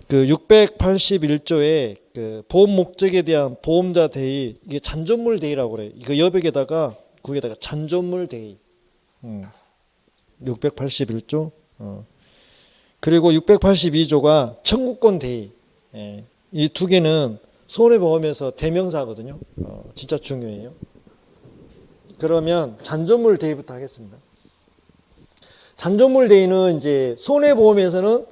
그 681조에 그 보험 목적에 대한 보험자 대의, 이게 잔존물 대의라고 그래요. 이거 여백에다가 국에다가 잔존물 대의. 681조. 그리고 682조가 청구권 대의. 예. 이 두 개는 손해보험에서 대명사거든요. 진짜 중요해요. 그러면 잔존물 대의부터 하겠습니다. 잔존물 대의는 이제 손해보험에서는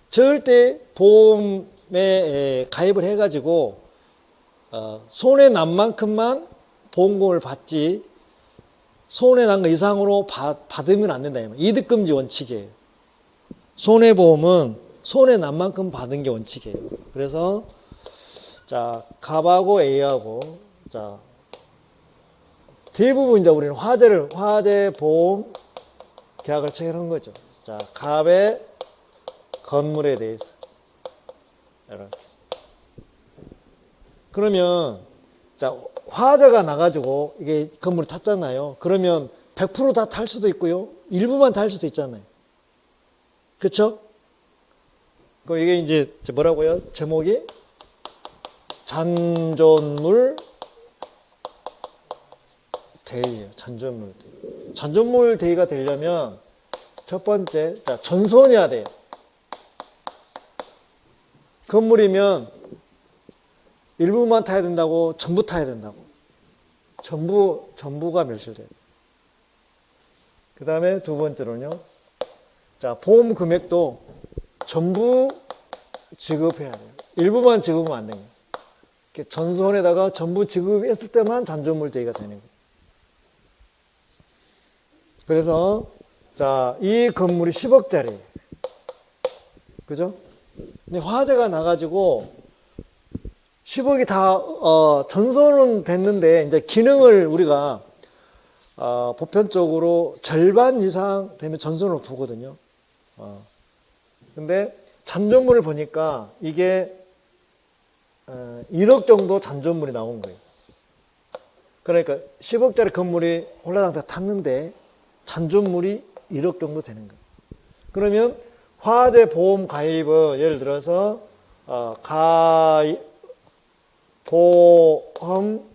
절대 보험에 가입을 해가지고 손해 난 만큼만 보험금을 받지 손해 난 거 이상으로 받으면 안 된다. 이득금지 원칙이에요. 손해보험은 손해 난 만큼 받은 게 원칙이에요. 그래서 자, 갑하고 A하고 자 대부분 이제 우리는 화재 보험 계약을 체결한 거죠. 자, 갑의 건물에 대해서. 그러면 자, 화재가 나가지고 이게 건물을 탔잖아요. 그러면 100% 다 탈 수도 있고요. 일부만 탈 수도 있잖아요. 그렇죠? 그럼 이게 이제 뭐라고요? 제목이 잔존물 대의예요. 잔존물 대의. 잔존물 대의가 되려면 첫 번째, 자, 전손해야 돼요. 건물이면 일부만 타야 된다고, 전부 타야 된다고. 전부가 멸실돼요. 그 다음에 두 번째로는요. 자, 보험 금액도 전부 지급해야 돼요. 일부만 지급하면 안 돼요. 전손에다가 전부 지급했을 때만 잔존물 대의가 되는 거예요. 그래서 자, 이 건물이 10억짜리예요. 그죠? 근데 화재가 나가지고 10억이 다 전손은 됐는데 이제 기능을 우리가 보편적으로 절반 이상 되면 전손으로 보거든요. 근데 잔존물을 보니까 이게 1억 정도 잔존물이 나온 거예요. 그러니까 10억짜리 건물이 홀라당 다 탔는데 잔존물이 1억 정도 되는 거예요. 그러면 화재 보험 가입은 예를 들어서 보험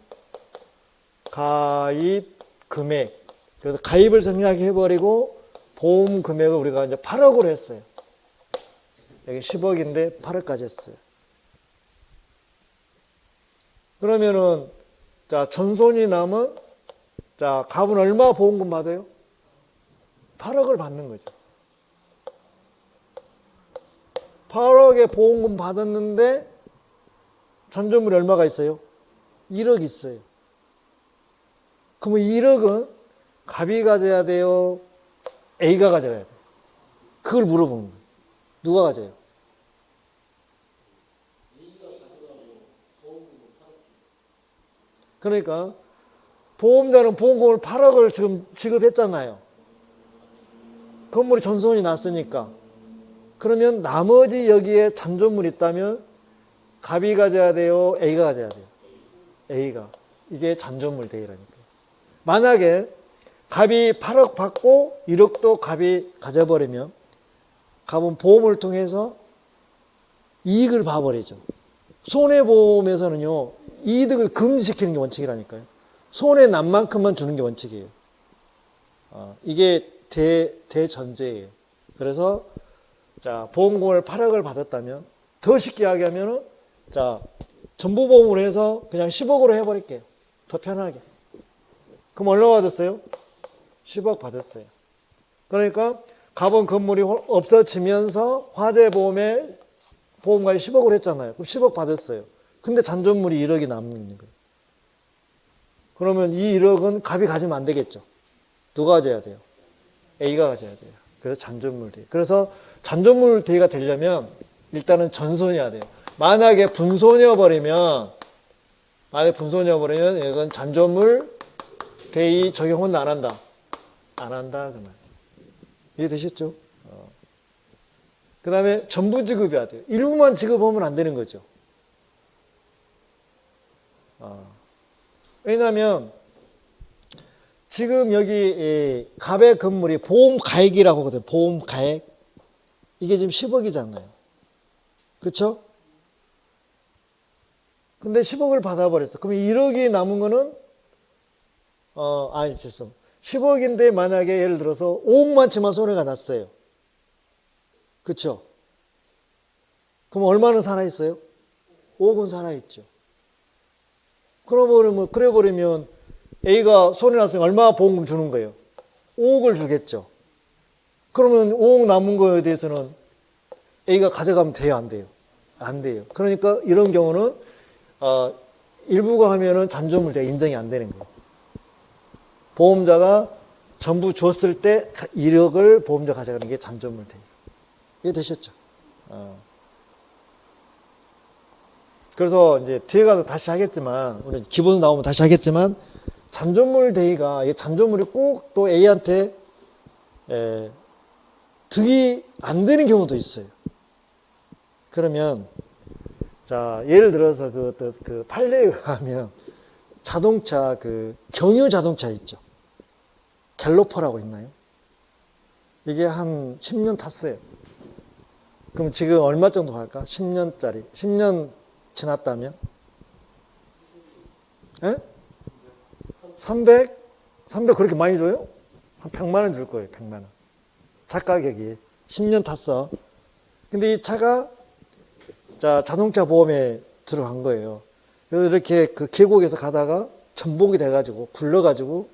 가입 금액, 그래서 가입을 생략해 버리고 보험 금액을 우리가 이제 8억으로 했어요. 여기 10억인데 8억까지 했어요. 그러면은 자, 전손이 남은 자, 갑은 얼마 보험금 받아요? 8억을 받는 거죠. 8억의 보험금 받았는데 잔존물이 얼마가 있어요? 1억 있어요. 그러면 1억은 갑이 가져야 돼요? A가 가져야 돼요? 그걸 물어보는 거예요. 누가 가져요? 그러니까 보험자는 보험금을 8억을 지금 지급했잖아요. 건물이 전손이 났으니까. 그러면 나머지 여기에 잔존물이 있다면 갑이 가져야 돼요? A가 가져야 돼요? A가. 이게 잔존물 대의라니까요. 만약에 갑이 8억 받고 1억도 갑이 가져버리면 갑은 보험을 통해서 이익을 봐버리죠. 손해보험에서는요, 이득을 금지시키는 게 원칙이라니까요. 손해 난 만큼만 주는 게 원칙이에요. 이게 대전제예요. 그래서 자, 보험금을 8억을 받았다면 더 쉽게 하면은 자, 전부보험으로 해서 그냥 10억으로 해버릴게요. 더 편하게. 그럼 얼마 받았어요? 10억 받았어요. 그러니까 갑은 건물이 없어지면서 화재보험에 보험가입 10억을 했잖아요. 그럼 10억 받았어요. 근데 잔존물이 1억이 남는 거예요. 그러면 이 1억은 갑이 가지면 안 되겠죠. 누가 가져야 돼요? A가 가져야 돼요. 그래서 잔존물 대의. 그래서 잔존물 대의가 되려면 일단은 전손해야 돼요. 만약에 분손해버리면 이건 잔존물 대의 적용은 안 한다. 안 한다. 그 말. 이해되셨죠? 그 다음에 전부 지급해야 돼요. 일부만 지급하면 안 되는 거죠. 왜냐하면 지금 여기 갑의 건물이 보험 가액이라고 하거든요. 보험 가액. 이게 지금 10억이잖아요. 그쵸? 근데 10억을 받아버렸어. 그럼 1억이 남은 거는, 죄송. 10억인데 만약에 예를 들어서 5억만치만 손해가 났어요. 그쵸? 그럼 얼마는 살아있어요? 5억은 살아있죠. 그래버리면 A가 손해났으면 얼마 보험금 주는 거예요? 5억을 주겠죠. 그러면 5억 남은 거에 대해서는 A가 가져가면 돼요, 안 돼요? 안 돼요. 그러니까 이런 경우는 일부가 하면은 잔존물대가 인정이 안 되는 거예요. 보험자가 전부 줬을 때 1억을 보험자 가져가는 게 잔존물대예요. 이해되셨죠? 그래서 이제 뒤에 가서 다시 하겠지만, 우리 기본 나오면 다시 하겠지만, 잔존물 대의가, 이 잔존물이 꼭 또 A한테 득이 안 되는 경우도 있어요. 그러면, 자, 예를 들어서 그 판례에 의하면 자동차, 경유 자동차 있죠. 갤로퍼라고 있나요? 이게 한 10년 탔어요. 그럼 지금 얼마 정도 갈까? 10년짜리. 10년 지났다면? 에? 300 그렇게 많이 줘요? 한 100만 원 줄 거예요, 100만 원. 차 가격이. 10년 탔어. 근데 이 차가, 자, 자동차 보험에 들어간 거예요. 그래서 이렇게 그 계곡에서 가다가 전복이 돼가지고, 굴러가지고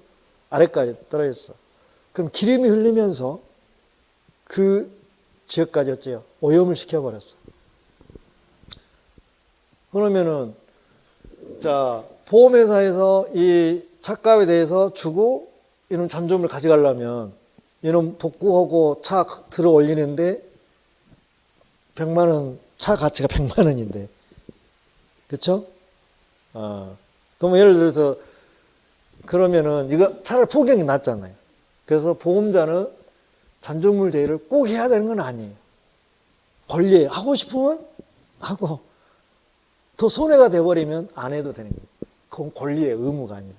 아래까지 떨어졌어. 그럼 기름이 흘리면서 그 지역까지 어째요? 오염을 시켜버렸어. 그러면은, 자, 보험회사에서 이 차값에 대해서 주고 이런 잔존물 가져가려면 이놈 복구하고 차 들어 올리는데 100만 원, 차 가치가 100만 원인데. 그쵸? 그러면 예를 들어서 그러면은 이거 차라리 포기하는 게 낫잖아요. 그래서 보험자는 잔존물 대여를 꼭 해야 되는 건 아니에요. 권리에 하고 싶으면 하고 더 손해가 돼버리면 안 해도 되는 거예요. 그건 권리의 의무가 아니라.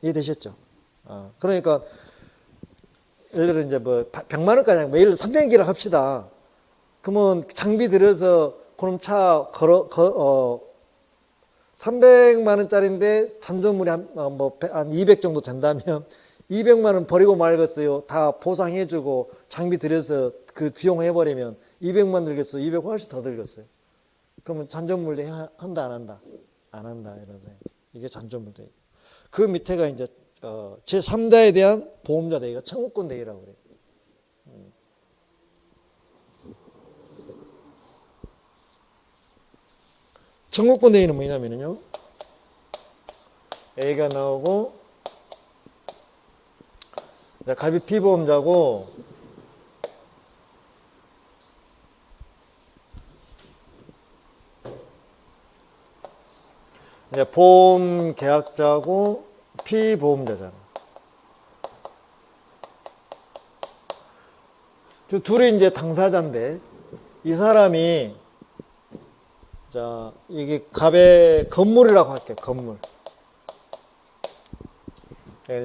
이해되셨죠? 그러니까 예를 들어 이제 뭐 100만 원까지 매일 300기라 합시다. 그러면 장비 들여서 그럼 차 300만 원짜리인데 잔존물이 한 200 정도 된다면 200만 원 버리고 말겠어요. 다 보상해주고 장비 들여서 그 비용 해버리면 200만 들겠어요. 200 훨씬 더 들겠어요. 그러면 잔존물대 한다 안 한다? 안 한다 이러세요. 이게 잔존물대. 그 밑에가 이제 제3자에 대한 보험자 대의가 청구권 대의라고 그래요. 청구권 대의는 뭐냐면요. A가 나오고 갑이 피보험자고 이제 보험 계약자고 피보험자잖아. 둘이 이제 당사자인데 이 사람이 자 이게 갑의 건물이라고 할게요. 건물.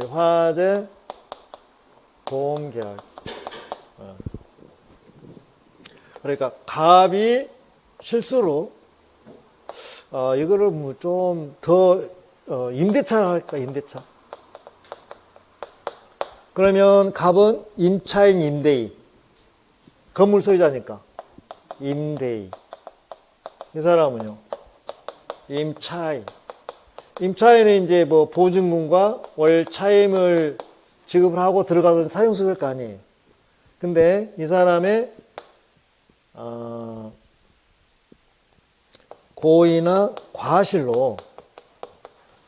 화재 보험 계약. 그러니까 갑이 실수로 이거를 뭐 좀 더 임대차 할까 임대차. 그러면 갑은 임차인 임대인. 건물 소유자니까 임대인. 이 사람은요 임차인. 임차인은 이제 뭐 보증금과 월 차임을 지급을 하고 들어가서 사용수일 거 아니에요. 근데 이 사람의 고의나 과실로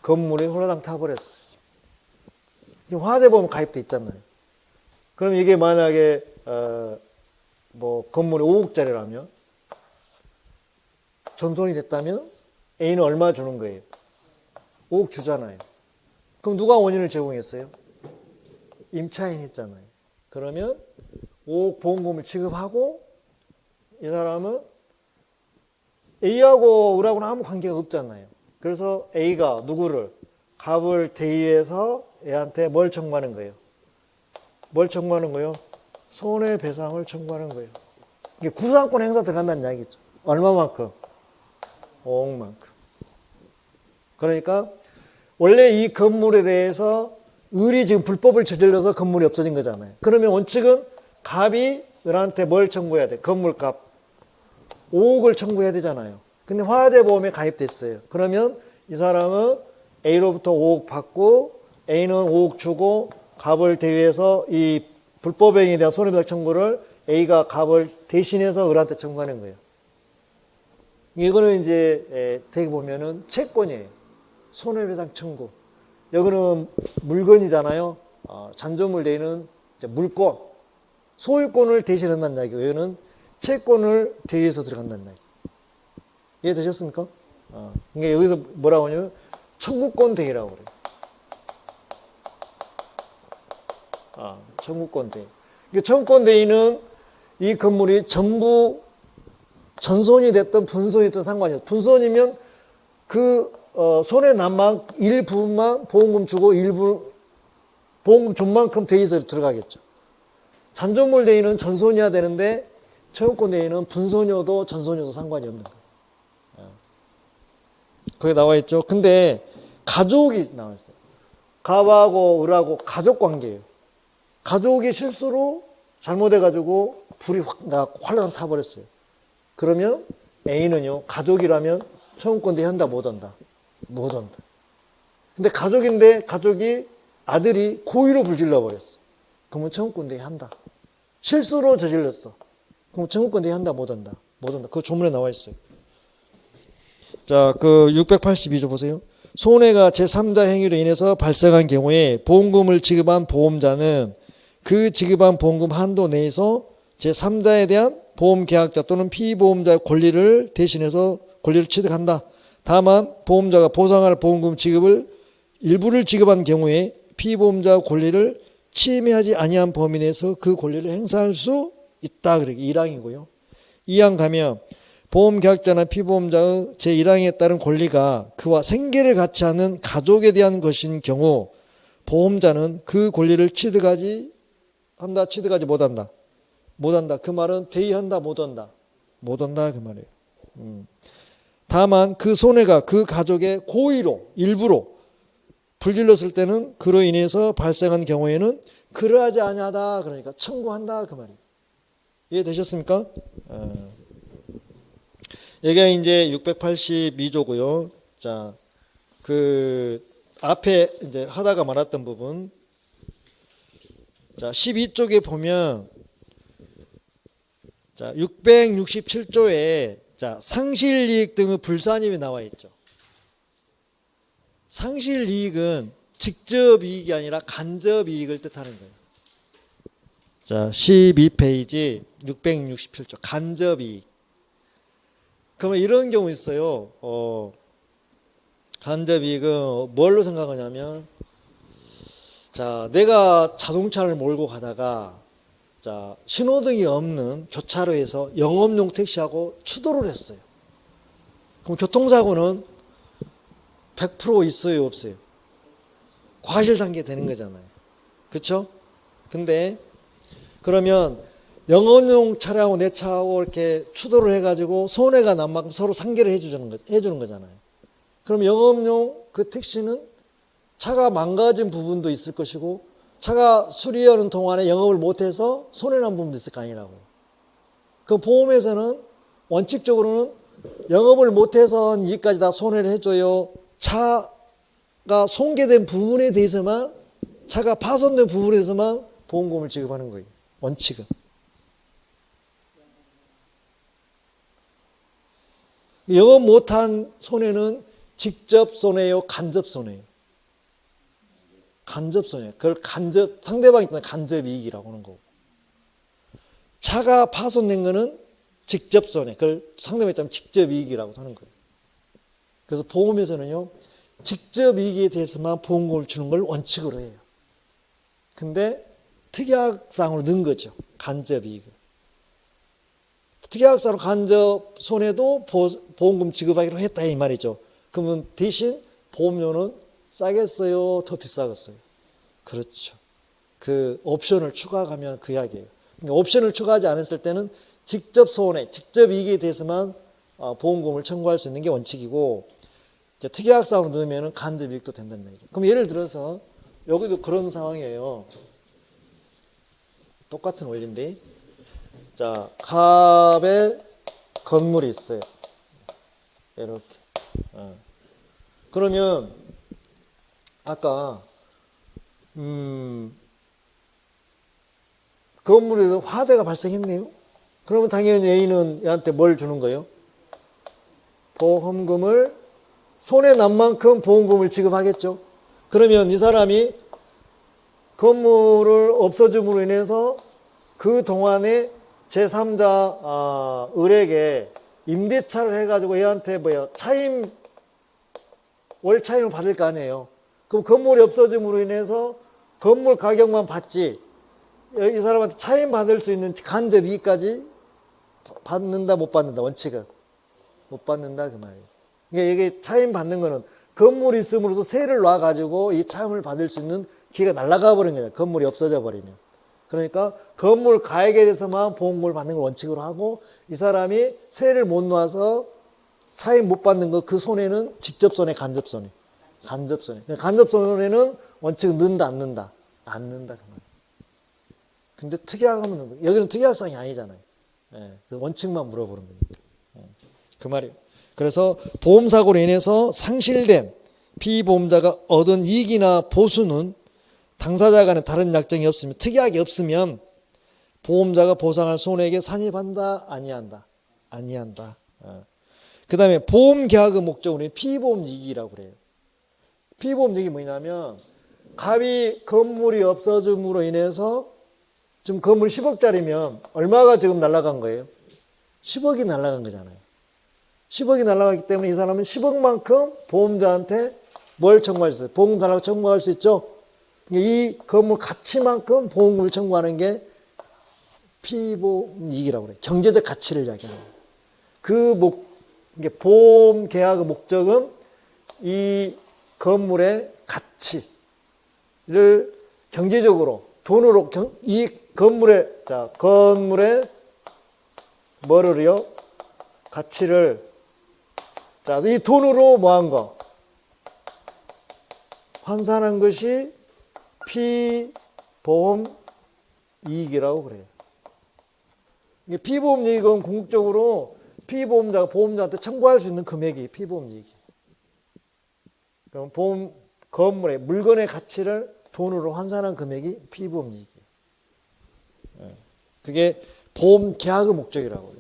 건물이 홀라당 타버렸어요. 화재보험 가입돼 있잖아요. 그럼 이게 만약에 뭐 건물이 5억짜리라면 전손이 됐다면 A는 얼마 주는 거예요? 5억 주잖아요. 그럼 누가 원인을 제공했어요? 임차인 했잖아요. 그러면 5억 보험금을 지급하고 이 사람은 A하고 을하고는 아무 관계가 없잖아요. 그래서 A가 누구를? 갑을 대의해서 애한테 뭘 청구하는 거예요? 뭘 청구하는 거예요? 손해배상을 청구하는 거예요. 이게 구상권 행사 들어간다는 이야기죠. 얼마만큼? 5억만큼. 그러니까 원래 이 건물에 대해서 을이 지금 불법을 저질러서 건물이 없어진 거잖아요. 그러면 원칙은 갑이 을한테 뭘 청구해야 돼? 건물값 5억을 청구해야 되잖아요. 근데 화재보험에 가입됐어요. 그러면 이 사람은 A로부터 5억 받고 A는 5억 주고 갑을 대위해서 이 불법행위에 대한 손해배상 청구를 A가 갑을 대신해서 을한테 청구하는 거예요. 이거는 이제 되게 보면은 채권이에요. 손해배상 청구. 여기는 물건이잖아요. 잔존물 대위는 이제 물권, 소유권을 대신한다는 이야기고, 여기는 채권을 대위해서 들어간다는 이야기. 이해되셨습니까? 그러니까 여기서 뭐라고 하냐면 청구권 대위라고 그래요. 청구권 대위. 청구권 대위는 이 건물이 전부 전손이 됐든 분손이 됐든 상관이 없어요. 분손이면 그 손해 난 일부분만 보험금 주고 일부 보험금 준 만큼 대위에서 들어가겠죠. 잔존물 대위는 전손이어야 되는데 청구권 대위는 분손이어도 전손이어도 상관이 없는 거예요. 거기 나와 있죠. 근데 가족이 나와 있어요. 갑하고 을하고 가족 관계예요. 가족이 실수로 잘못해가지고 불이 확 나고 활랑 타버렸어요. 그러면 A는요, 가족이라면 청구권 대위 한다, 못 한다? 못 한다. 근데 가족인데 가족이 아들이 고의로 불질러 버렸어. 그러면 청구권 대위 한다. 실수로 저질렀어. 그럼 청구권 대위 한다, 못 한다? 못 한다. 그거 조문에 나와 있어요. 자, 그 682조 보세요. 손해가 제3자 행위로 인해서 발생한 경우에 보험금을 지급한 보험자는 그 지급한 보험금 한도 내에서 제3자에 대한 보험계약자 또는 피보험자의 권리를 대신해서 권리를 취득한다. 다만 보험자가 보상할 보험금 지급을 일부를 지급한 경우에 피보험자 권리를 침해하지 아니한 범위 내에서 그 권리를 행사할 수 있다. 그러기 1항이고요. 2항 가면 보험계약자나 피보험자의 제1항에 따른 권리가 그와 생계를 같이 하는 가족에 대한 것인 경우 보험자는 그 권리를 취득하지 한다, 취득하지 못한다. 못한다. 그 말은 대의한다, 못한다. 못한다 그 말이에요. 다만 그 손해가 그 가족의 고의로 일부러 불질렀을 때는 그로 인해서 발생한 경우에는 그러하지 아니하다. 그러니까 청구한다 그 말이에요. 이해되셨습니까? 여기가 이제 682조고요. 자, 그 앞에 이제 하다가 말았던 부분. 자, 12쪽에 보면 자, 667조에 자, 상실이익 등의 불산임이 나와 있죠. 상실이익은 직접 이익이 아니라 간접 이익을 뜻하는 거예요. 자, 12페이지 667조 간접 이익. 그러면 이런 경우 있어요. 간접 이익은 뭘로 생각하냐면 자, 내가 자동차를 몰고 가다가 자, 신호등이 없는 교차로에서 영업용 택시하고 추돌을 했어요. 그럼 교통사고는 100% 있어요, 없어요? 과실상계 되는 거잖아요. 그렇죠? 근데 그러면 영업용 차량하고 내 차하고 이렇게 추돌을 해가지고 손해가 난 만큼 서로 상계를 해주는 거잖아요. 그럼 영업용 그 택시는 차가 망가진 부분도 있을 것이고 차가 수리하는 동안에 영업을 못해서 손해난 부분도 있을 거 아니라고요. 그 보험에서는 원칙적으로는 영업을 못해서 이까지 다 손해를 해줘요. 차가 손괴된 부분에 대해서만, 차가 파손된 부분에 대해서만 보험금을 지급하는 거예요. 원칙은. 영업 못한 손해는 직접 손해요, 간접 손해요. 간접 손해. 그걸 간접, 상대방이 때문에 간접 이익이라고 하는 거고. 차가 파손된 거는 직접 손해. 그걸 상대방이 때문에 직접 이익이라고 하는 거예요. 그래서 보험에서는요, 직접 이익에 대해서만 보험금을 주는 걸 원칙으로 해요. 근데 특약사항으로 넣은 거죠. 간접 이익을. 특약사로 간접 손해도 보험금 지급하기로 했다 이 말이죠. 그러면 대신 보험료는 싸겠어요? 더 비싸겠어요? 그렇죠. 그 옵션을 추가하면 그 이야기예요. 그러니까 옵션을 추가하지 않았을 때는 직접 손해, 직접 이익에 대해서만 보험금을 청구할 수 있는 게 원칙이고, 이제 특약사항을 넣으면 간접 이익도 된다는 얘기죠. 그럼 예를 들어서 여기도 그런 상황이에요. 똑같은 원리인데, 자, 갑에 건물이 있어요. 이렇게. 그러면 아까 건물에서 화재가 발생했네요. 그러면 당연히 A는 얘한테 뭘 주는 거예요? 보험금을 손해 난 만큼 보험금을 지급하겠죠. 그러면 이 사람이 건물을 없어짐으로 인해서 그 동안에 제3자 을에게 임대차를 해가지고 얘한테 차임 월 차임을 받을 거 아니에요. 그럼 건물이 없어짐으로 인해서 건물 가격만 받지 이 사람한테 차임 받을 수 있는 간접 이익까지 받는다 못 받는다 원칙은 못 받는다 그 말이에요. 그러니까 이게 차임 받는 거는 건물이 있음으로써 세를 놔가지고 이 차임을 받을 수 있는 기회가 날아가 버린 거예요. 건물이 없어져 버리면. 그러니까 건물 가액에 대해서만 보험금을 받는 걸 원칙으로 하고 이 사람이 세를 못 놔서 차임 못 받는 거 그 손해는 직접 손해, 간접 손해. 간접 손해. 간접 손해는 원칙은 넣는다, 안 넣는다? 안 넣는다 그 말이에요. 근데 특약하면 넣는다. 여기는 특약상이 아니잖아요. 예, 원칙만 물어보는 겁니다. 그 말이에요. 그래서 보험사고로 인해서 상실된 피보험자가 얻은 이익이나 보수는 당사자 간에 다른 약정이 없으면 특약이 없으면 보험자가 보상할 손해액에 산입한다 아니한다 아니한다. 그 다음에 보험 계약의 목적으로 피보험 이익이라고 그래요. 피보험 이익이 뭐냐면 갑이 건물이 없어짐으로 인해서 지금 건물 10억짜리면 얼마가 지금 날아간 거예요? 10억이 날아간 거잖아요. 10억이 날아갔기 때문에 이 사람은 10억만큼 보험자한테 뭘 청구할 수 있어요? 보험금 달라고 청구할 수 있죠. 이 건물 가치만큼 보험금을 청구하는 게 피보험 이익이라고 그래요. 경제적 가치를 이야기하는 거예요. 이게 보험 계약의 목적은 이 건물의 가치를 경제적으로 돈으로 이 건물의 뭐를요? 가치를 이 돈으로 뭐 한 거? 환산한 것이 피보험 이익이라고 그래요. 이게 피보험 이익은 궁극적으로 피보험자가 보험자한테 청구할 수 있는 금액이 피보험 이익이에요. 그럼 건물의 물건의 가치를 돈으로 환산한 금액이 피보험 이익이에요. 그게 보험 계약의 목적이라고 해요.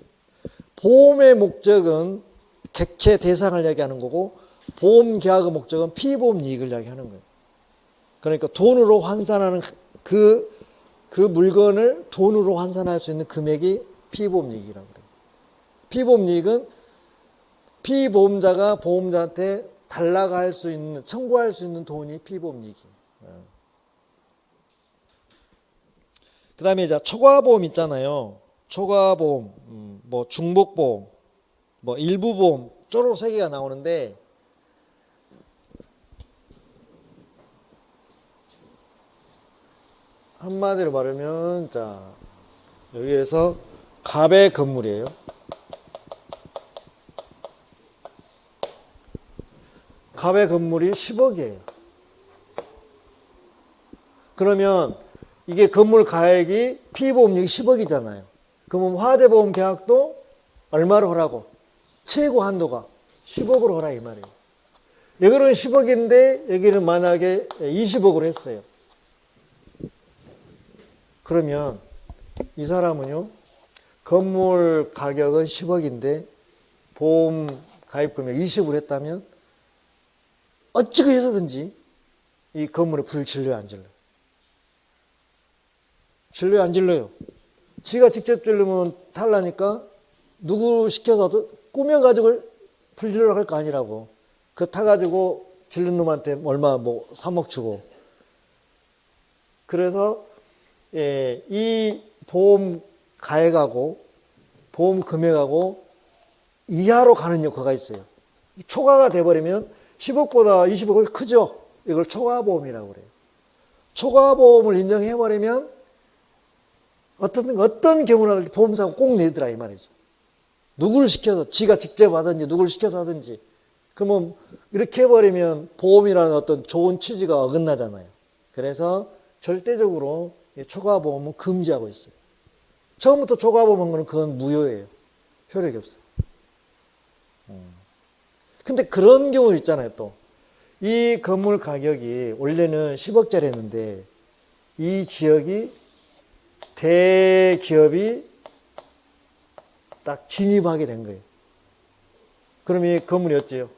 보험의 목적은 객체 대상을 이야기하는 거고 보험 계약의 목적은 피보험 이익을 이야기하는 거예요. 그러니까 돈으로 환산하는 그 물건을 돈으로 환산할 수 있는 금액이 피보험 이익이라고 그래요. 피보험 이익은 피보험자가 보험자한테 달라고 할 수 있는, 청구할 수 있는 돈이 피보험 이익이에요. 그 다음에 이제 초과보험 있잖아요. 초과보험, 뭐 중복보험, 뭐 일부보험, 쪼로 세 개가 나오는데 한마디로 말하면 여기에서 갑의 건물이에요. 갑의 건물이 10억이에요. 그러면 이게 건물 가액이 피보험료이 10억이잖아요. 그러면 화재보험 계약도 얼마로 하라고? 최고 한도가 10억으로 하라 이 말이에요. 여기는 10억인데 여기는 만약에 20억으로 했어요. 그러면 이 사람은요, 건물 가격은 10억인데 보험 가입 금액 20으로 했다면 어찌그 해서든지 이 건물에 불 질러요, 안 질러요? 질러요, 안 질러요? 지가 직접 질르면 탈라니까 누구 시켜서 꾸며가지고 불 질러러 갈 거 아니라고. 그거 타가지고 질른 놈한테 얼마 3억 주고. 그래서 이 보험 가액하고 보험 금액하고 이하로 가는 효과가 있어요. 초과가 돼버리면 10억보다 20억이 크죠. 이걸 초과보험이라고 그래요. 초과보험을 인정해버리면 어떤 경우나 보험사고 꼭 내더라 이 말이죠. 누구를 시켜서 지가 직접 하든지 누구를 시켜서 하든지. 그러면 이렇게 해버리면 보험이라는 어떤 좋은 취지가 어긋나잖아요. 그래서 절대적으로 초과보험은 금지하고 있어요. 처음부터 초과보험 한 거는 그건 무효예요. 효력이 없어요. 근데 그런 경우 있잖아요, 또. 이 건물 가격이 원래는 10억짜리였는데 이 지역이 대기업이 딱 진입하게 된 거예요. 그럼 이 건물이 어째요?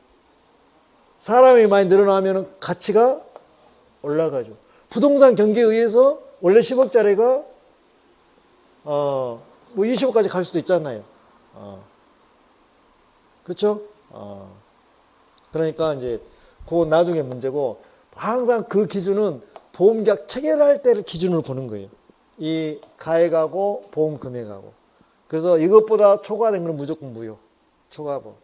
사람이 많이 늘어나면 가치가 올라가죠. 부동산 경기에 의해서 원래 10억짜리가 뭐 20억까지 갈 수도 있잖아요. 그렇죠? 그러니까 이제 그건 나중에 문제고 항상 그 기준은 보험계약 체결할 때를 기준으로 보는 거예요. 이 가액하고 보험 금액하고. 그래서 이것보다 초과된 건 무조건 무효. 초과보험.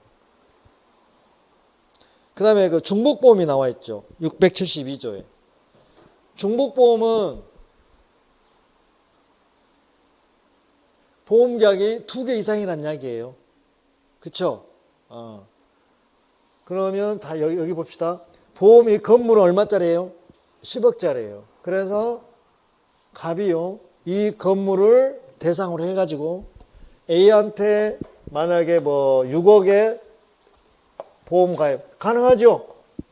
그 다음에 그 중복보험이 나와 있죠. 672조에. 중복보험은 보험계약이 2개 이상이란 이야기예요. 그쵸? 그러면 다 여기 봅시다. 보험이 건물은 얼마짜리예요? 10억짜리예요. 그래서 갑이요. 이 건물을 대상으로 해가지고 A한테 만약에 뭐 6억에 보험 가입 가능하죠.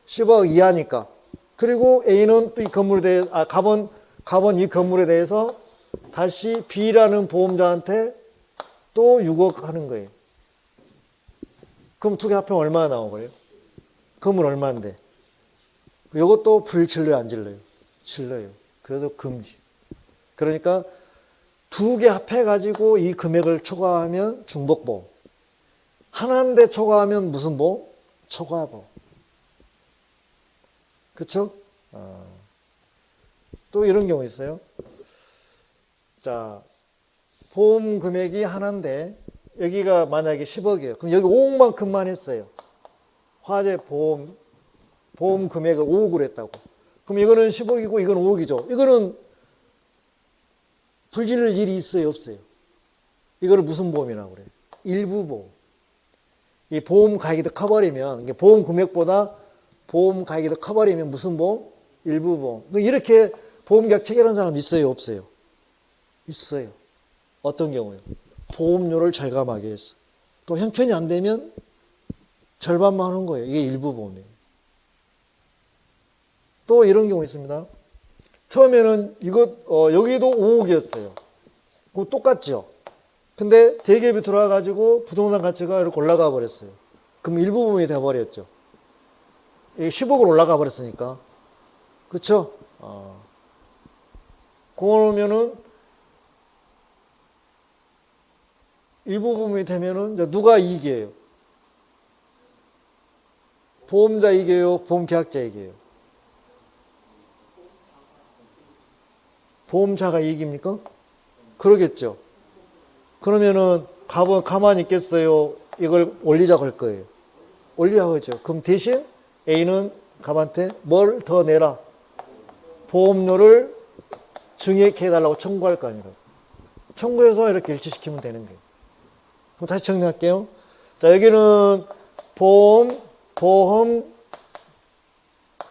10억 이하니까. 그리고 A는 또 이 건물에 대해 갑은 이 건물에 대해서 다시 B라는 보험자한테 또 6억 하는 거예요. 그럼 두 개 합하면 얼마나 나오고요? 건물 얼마인데? 이것도 불질러요, 안 질러요? 질러요. 그래서 금지. 그러니까 두 개 합해가지고 이 금액을 초과하면 중복보험. 하나인데 초과하면 무슨 보험? 초과보험. 그쵸? 또 이런 경우 있어요. 자, 보험 금액이 하나인데 여기가 만약에 10억이에요. 그럼 여기 5억만큼만 했어요. 화재 보험 금액을 5억으로 했다고. 그럼 이거는 10억이고 이건 5억이죠. 이거는 불질릴 일이 있어요, 없어요? 이거를 무슨 보험이라고 그래요? 일부 보험. 이 보험 가액이 더 커버리면, 보험 금액보다 보험 가액이 더 커버리면 무슨 보험? 일부 보험. 이렇게 보험계약 체결한 사람 있어요, 없어요? 있어요. 어떤 경우요? 보험료를 절감하게 해서. 또 형편이 안 되면 절반만 하는 거예요. 이게 일부 보험이에요. 또 이런 경우 있습니다. 처음에는 여기도 5억이었어요. 그거 똑같죠? 근데 대기업이 들어와가지고 부동산 가치가 이렇게 올라가 버렸어요. 그럼 일부 보험이 돼버렸죠. 이게 10억으로 올라가 버렸으니까. 그쵸? 그러면은 일부 보험이 되면은 누가 이익이에요? 보험자 이익이에요? 보험계약자 이익이에요? 보험자가 이익입니까? 그러겠죠. 그러면은 가만히 있겠어요? 이걸 올리자고 할 거예요. 올리자고 하죠. 그럼 대신 A는 갑한테 뭘 더 내라? 보험료를 증액해 달라고 청구할 거 아니에요. 청구해서 이렇게 일치시키면 되는 거예요. 그럼 다시 정리할게요. 자, 여기는 보험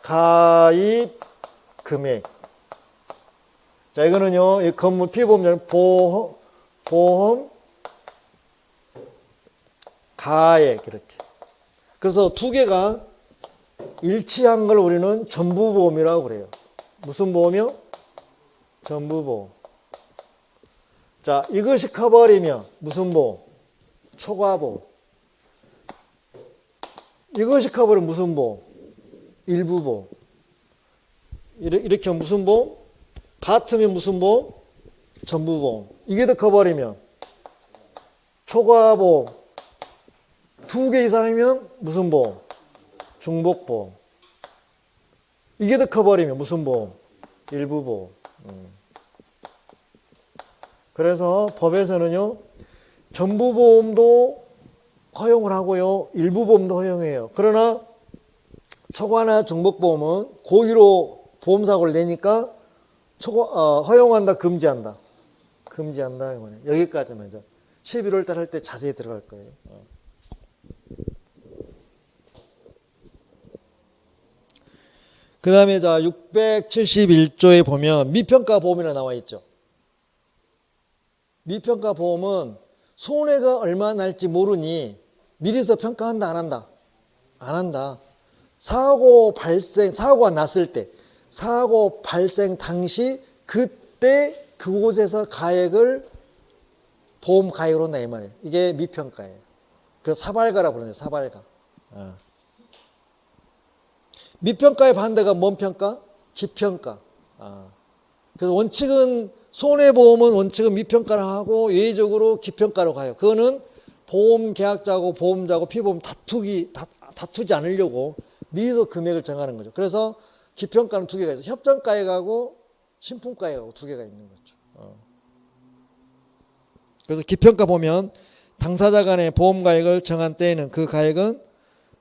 가입 금액. 자, 이거는요, 이 건물 피보험자는 보험 가액, 이렇게. 그래서 두 개가 일치한 걸 우리는 전부보험이라고 그래요. 무슨 보험이요? 전부보험. 자, 이것이 커버리면 무슨 보험? 초과보험. 이것이 커버리면 무슨 보험? 일부보험. 이렇게 하면 무슨 보험? 같으면 무슨 보험? 전부보험. 이게 더 커버리면 초과보험. 두 개 이상이면 무슨 보험? 중복보험. 이게 더 커버리면 무슨 보험? 일부보험. 그래서 법에서는요, 전부보험도 허용을 하고요, 일부보험도 허용해요. 그러나 초과나 중복보험은 고의로 보험사고를 내니까 허용한다, 금지한다. 금지한다 이거네. 여기까지만 이제 11월 달 할 때 자세히 들어갈 거예요. 그 다음에 자 671조에 보면 미평가 보험이라 나와 있죠. 미평가 보험은 손해가 얼마 날지 모르니 미리서 평가한다 안 한다? 안 한다. 사고가 났을 때 사고 발생 당시 그때 그곳에서 가액을 보험 가액으로 한다 이 말이에요. 이게 미평가예요. 그래서 사발가라 부르네요. 사발가. 미평가의 반대가 뭔 평가? 기평가. 그래서 원칙은 손해보험은 원칙은 미평가를 하고 예외적으로 기평가로 가요. 그거는 보험 계약자하고 보험자하고 피보험 다투지 않으려고 미리서 금액을 정하는 거죠. 그래서 기평가는 두 개가 있어요. 협정가액하고 신품가액하고 두 개가 있는 거죠. 그래서 기평가 보면 당사자 간의 보험 가액을 정한 때에는 그 가액은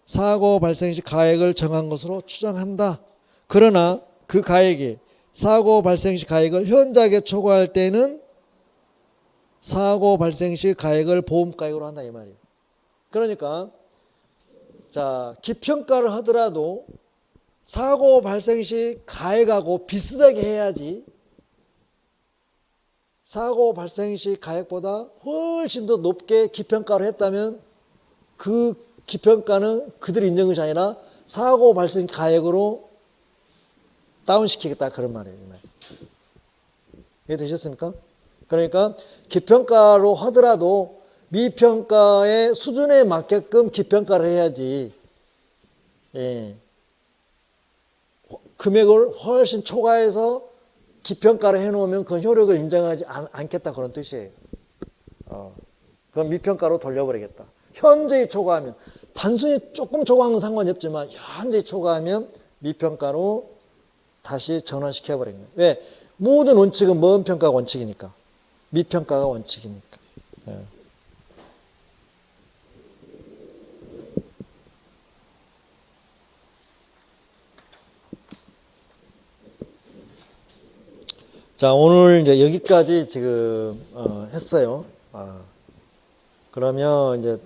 사고 발생 시 가액을 정한 것으로 추정한다. 그러나 그 가액이 사고 발생 시 가액을 현저하게 초과할 때는 사고 발생 시 가액을 보험가액으로 한다 이 말이에요. 그러니까 자 기평가를 하더라도 사고 발생 시 가액하고 비슷하게 해야지 사고 발생 시 가액보다 훨씬 더 높게 기평가를 했다면 그 기평가는 그들 인정이 아니라 사고 발생 가액으로 다운시키겠다 그런 말이에요. 이해되셨습니까? 그러니까 기평가로 하더라도 미평가의 수준에 맞게끔 기평가를 해야지 금액을 훨씬 초과해서 기평가를 해놓으면 그 효력을 인정하지 않겠다 그런 뜻이에요. 그건 미평가로 돌려버리겠다. 현저히 초과하면 단순히 조금 초과한 건 상관이 없지만 현저히 초과하면 미평가로 다시 전환시켜버린 거예요. 왜? 모든 원칙은 뭔 평가가 원칙이니까. 미평가가 원칙이니까. 자, 오늘 이제 여기까지 지금 했어요. 그러면 이제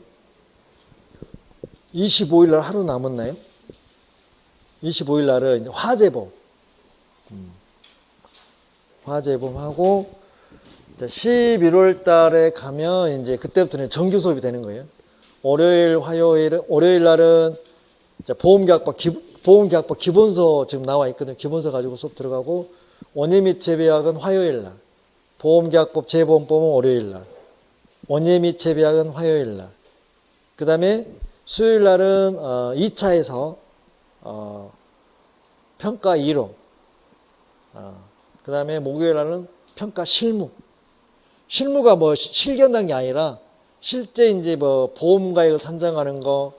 25일 날 하루 남았나요? 25일 날은 이제 화재보험. 화재보험하고 11월 달에 가면 이제 그때부터는 정규 수업이 되는 거예요. 월요일 날은 이제 보험계약법 기본서 지금 나와 있거든요. 기본서 가지고 수업 들어가고 원예 및 재배약은 화요일 날. 보험계약법 재보험법은 월요일 날. 원예 및 재배약은 화요일 날. 그 다음에 수요일 날은 2차에서 평가 이론. 그 다음에 목요일 날은 평가 실무. 실무가 뭐 실견한 게 아니라 실제 이제 뭐 보험가액을 산정하는 거,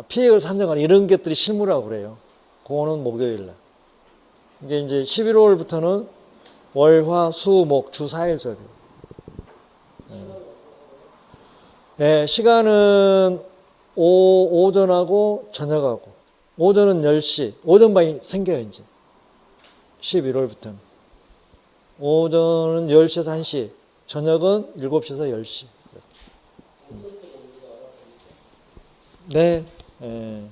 피해액을 산정하는 이런 것들이 실무라고 그래요. 그거는 목요일 날. 이게 이제 11월부터는 월, 화, 수, 목, 주 4일 수업이에요. 네, 시간은 오전하고 저녁하고. 오전은 10시. 오전반이 생겨요, 이제. 11월부터는. 오전은 10시에서 1시. 저녁은 7시에서 10시. 네. 네.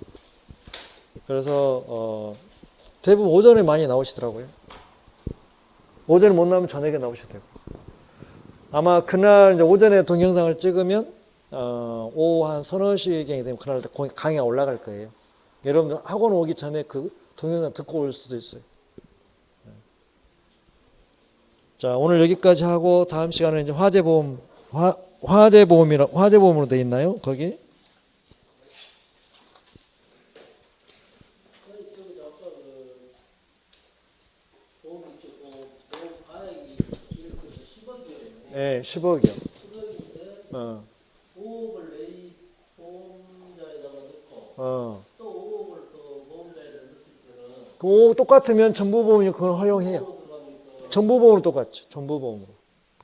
그래서, 대부분 오전에 많이 나오시더라고요. 오전에 못 나오면 저녁에 나오셔도 되고. 아마 그날 이제 오전에 동영상을 찍으면, 오후 한 서너 시경이 되면 그날 강의가 올라갈 거예요. 여러분들 학원 오기 전에 그 동영상 듣고 올 수도 있어요. 자, 오늘 여기까지 하고 다음 시간에 이제 화재보험으로 돼 있나요? 거기? 네, 10억이요. 5억을 내이 보험자에다가 넣고 또 5억을 또 보험자에다 넣었을 때는 그 5억 똑같으면 전부보험이 그걸 허용해요. 전부보험으로 똑같죠. 전부보험으로.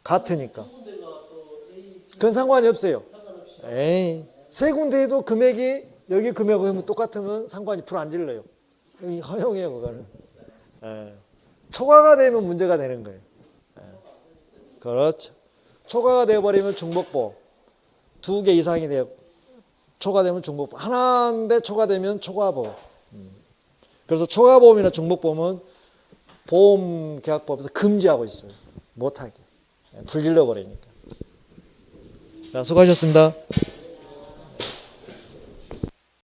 같으니까. 그건 상관이 없어요. 에이, 세 군데에도 금액이 여기 금액하고 똑같으면 상관이 불 안 질러요. 허용해요, 그거는. 초과가 되면 문제가 되는 거예요. 그렇죠. 초과가 되어버리면 중복보. 2개 이상이 돼요. 초과되면 중복보. 하나인데 초과되면 초과보. 그래서 초과보험이나 중복보험은 보험계약법에서 금지하고 있어요. 못하게. 불질러 버리니까. 자, 수고하셨습니다.